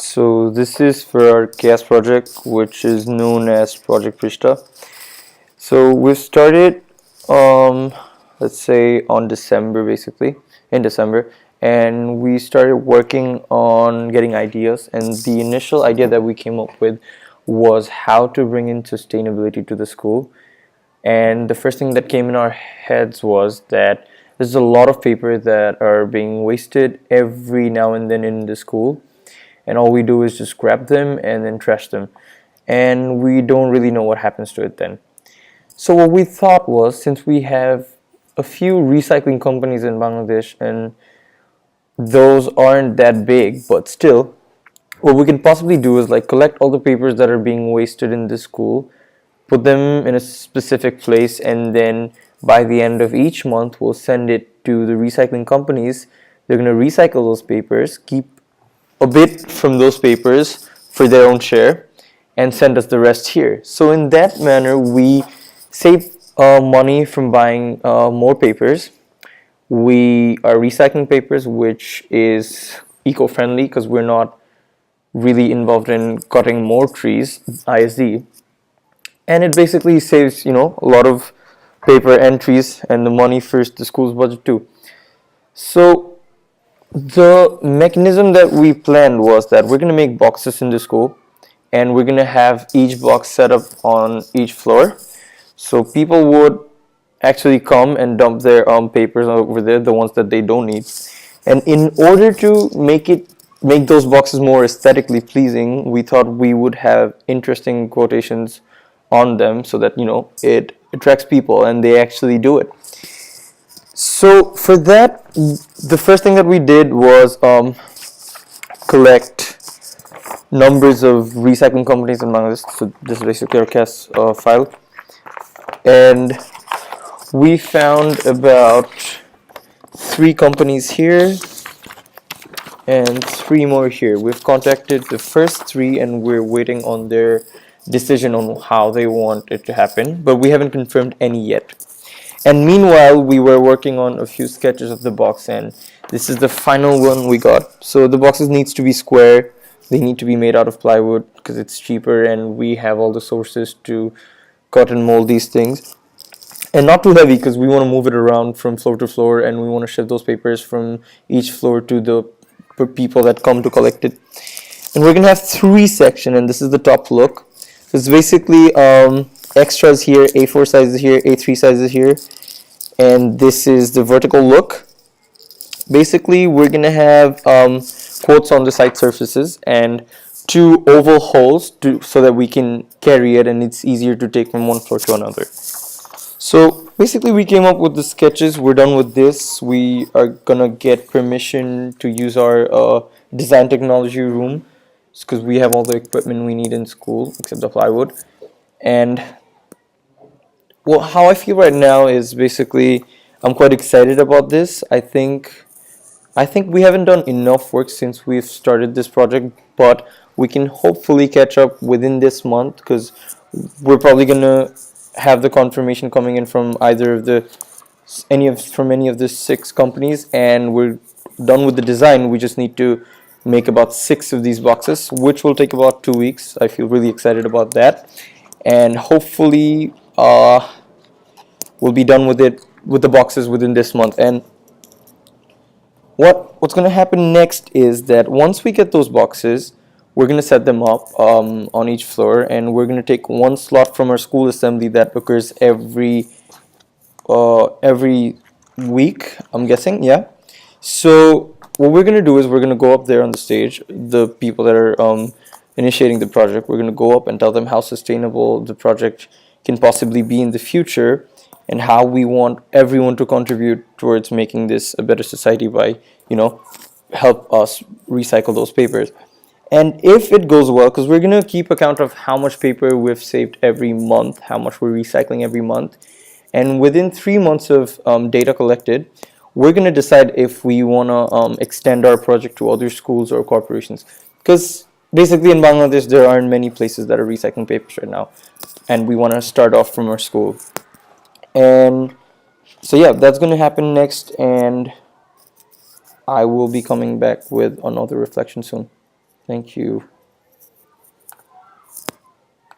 So this is for our CAS project, which is known as Project Prishta. So we started, um, let's say on December, basically in December, and we started working on getting ideas. And the initial idea that we came up with was how to bring in sustainability to the school. And the first thing that came in our heads was that there's a lot of paper that are being wasted every now and then in the school, and all we do is just grab them and then trash them, and we don't really know what happens to it then. So what we thought was, since we have a few recycling companies in Bangladesh and those aren't that big, but still, what we can possibly do is like collect all the papers that are being wasted in this school, put them in a specific place, and then by the end of each month we'll send it to the recycling companies. They're going to recycle those papers, keep a bit from those papers for their own share, and send us the rest here. So in that manner we save money from buying more papers. We are recycling papers, which is eco-friendly because we're not really involved in cutting more trees, ISD, and it basically saves a lot of paper entries and the money for the school's budget too. So the mechanism that we planned was that we're going to make boxes in the school, and we're going to have each box set up on each floor, so people would actually come and dump their papers over there, the ones that they don't need. And in order to make those boxes more aesthetically pleasing, we thought we would have interesting quotations on them so that it attracts people and they actually do it. So for that, the first thing that we did was collect numbers of recycling companies in Bangladesh. So this is basically our CAS file, and we found about 3 companies here and 3 more here. We've contacted the first 3 and we're waiting on their decision on how they want it to happen, but we haven't confirmed any yet. And meanwhile, we were working on a few sketches of the box, and this is the final one we got. So the boxes needs to be square. They need to be made out of plywood because it's cheaper, and we have all the sources to cut and mold these things. And not too heavy because we want to move it around from floor to floor, and we want to shift those papers from each floor to the people that come to collect it. And we're going to have 3 sections, and this is the top look. So it's basically extras here, A4 sizes here, A3 sizes here, and this is the vertical look. Basically, we're going to have quotes on the side surfaces and 2 oval holes so that we can carry it and it's easier to take from one floor to another. So basically we came up with the sketches. We're done with this. We are gonna get permission to use our design technology room because we have all the equipment we need in school except the plywood. And well, how I feel right now is basically I'm quite excited about this. I think we haven't done enough work since we've started this project, but we can hopefully catch up within this month because we're probably gonna have the confirmation coming in from either of the any of the 6 companies, and we're done with the design. We just need to make about 6 of these boxes, which will take about 2 weeks. I feel really excited about that, and hopefully we'll be done with the boxes within this month. And what's going to happen next is that once we get those boxes, we're going to set them up on each floor, and we're going to take 1 slot from our school assembly that occurs every week, I'm guessing. Yeah. So what we're going to do is we're going to go up there on the stage, the people that are initiating the project. We're going to go up and tell them how sustainable the project can possibly be in the future, and how we want everyone to contribute towards making this a better society by help us recycle those papers. And if it goes well, because we're going to keep account of how much paper we've saved every month, how much we're recycling every month, and within 3 months of data collected, we're going to decide if we want to extend our project to other schools or corporations. Because basically in Bangladesh, there aren't many places that are recycling papers right now, and we want to start off from our school. And so yeah, that's going to happen next, and I will be coming back with another reflection soon. Thank you.